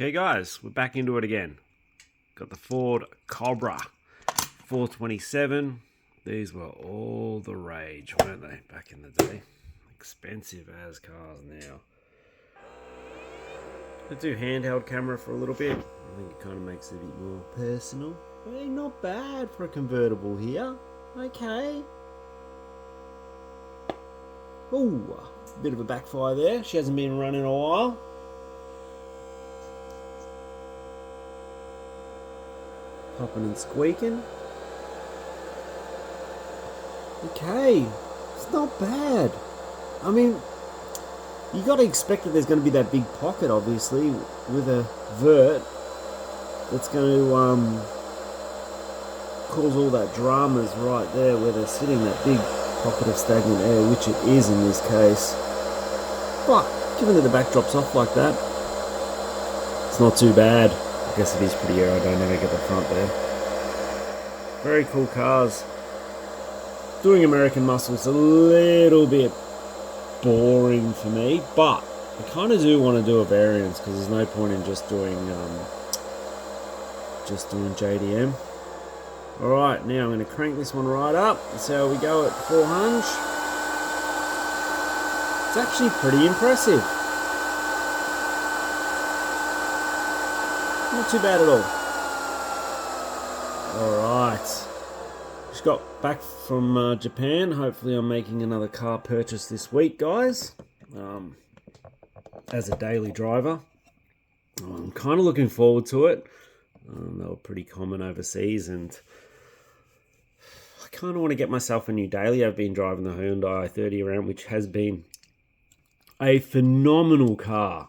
Okay guys, we're back into it again. Got the Ford COBRA 427. These were all the rage, weren't they, back in the day? Expensive as cars now. Let's do handheld camera for a little bit. I think it kind of makes it a bit more personal. Hey, not bad for a convertible here. Okay. Ooh, a bit of a backfire there. She hasn't been running a while. Popping and squeaking. Okay, it's not bad. I mean, you got to expect that there's going to be that big pocket, obviously, with a vert that's going to cause all that dramas right there where they're sitting, that big pocket of stagnant air, which it is in this case. But given that the backdrop's off like that, it's not too bad. I guess it is pretty aerodynamic at the front there. Very cool cars. Doing American muscle's a little bit boring for me, but I kind of do want to do a variance because there's no point in just doing JDM. Alright, now I'm going to crank this one right up and see how we go at 400. It's actually pretty impressive. Not too bad at all. Alright. Just got back from Japan. Hopefully I'm making another car purchase this week, guys. As a daily driver. I'm kind of looking forward to it. They were pretty common overseas, and I kind of want to get myself a new daily. I've been driving the Hyundai i30 around, which has been a phenomenal car.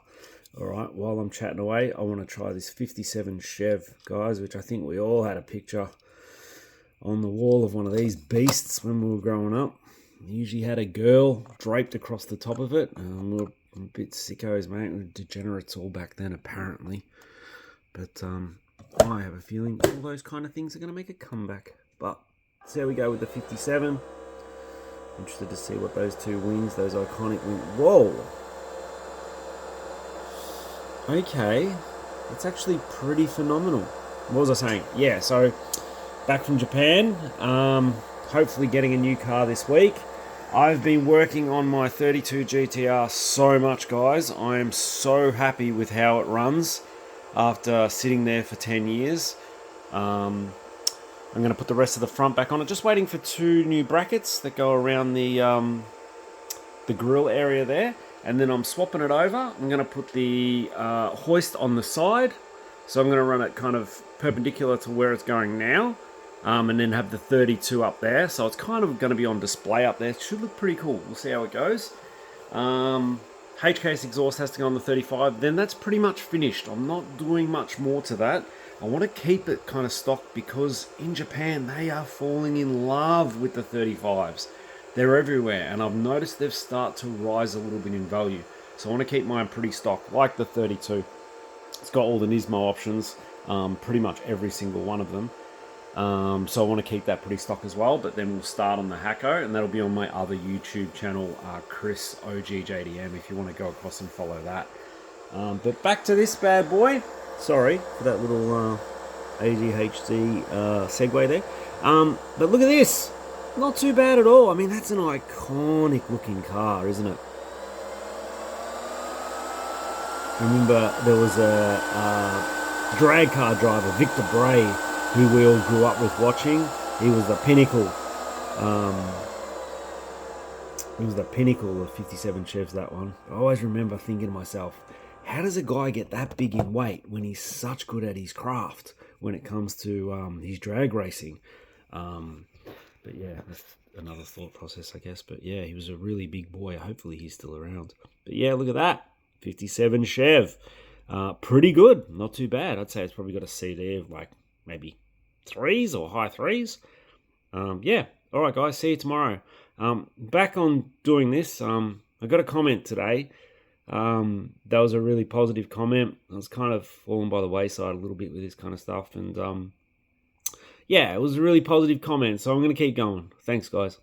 Alright, while I'm chatting away, I want to try this 57 Chev, guys, which I think we all had a picture on the wall of one of these beasts when we were growing up. We usually had a girl draped across the top of it. We were a bit sickos, mate. We were degenerates all back then, apparently. But I have a feeling all those kind of things are going to make a comeback. But let's see how we go with the 57. Interested to see what those two wings, those iconic wings... Whoa! Okay, it's actually pretty phenomenal. What was I saying? Yeah, so back from Japan, hopefully getting a new car this week. I've been working on my 32 GTR so much, guys. I am so happy with how it runs after sitting there for 10 years. I'm going to put the rest of the front back on it. Just waiting for two new brackets that go around the grille area there. And then I'm swapping it over. I'm going to put the hoist on the side. So I'm going to run it kind of perpendicular to where it's going now. And then have the 32 up there. So it's kind of going to be on display up there. It should look pretty cool. We'll see how it goes. H-case exhaust has to go on the 35. Then that's pretty much finished. I'm not doing much more to that. I want to keep it kind of stock because in Japan, they are falling in love with the 35s. They're everywhere, and I've noticed they've started to rise a little bit in value. So I want to keep mine pretty stock, like the 32. It's got all the Nismo options, pretty much every single one of them. So I want to keep that pretty stock as well, but then we'll start on the Hacko, and that'll be on my other YouTube channel, Chris OGJDM, if you want to go across and follow that. But back to this bad boy. Sorry for that little ADHD segue there. But look at this. Not too bad at all. I mean, that's an iconic looking car, isn't it? I remember there was a drag car driver, Victor Bray, who we all grew up with watching. He was the pinnacle. He was the pinnacle of 57 Chevs, that one. I always remember thinking to myself, how does a guy get that big in weight when he's such good at his craft when it comes to his drag racing? But yeah, that's another thought process, I guess. But yeah, he was a really big boy. Hopefully he's still around. But yeah, look at that. 57 Chev. Pretty good. Not too bad. I'd say it's probably got a CD of like maybe 3s or high 3s. Yeah. All right, guys. See you tomorrow. Back on doing this. I got a comment today. That was a really positive comment. I was kind of falling by the wayside a little bit with this kind of stuff. And yeah, it was a really positive comment, so I'm going to keep going. Thanks, guys.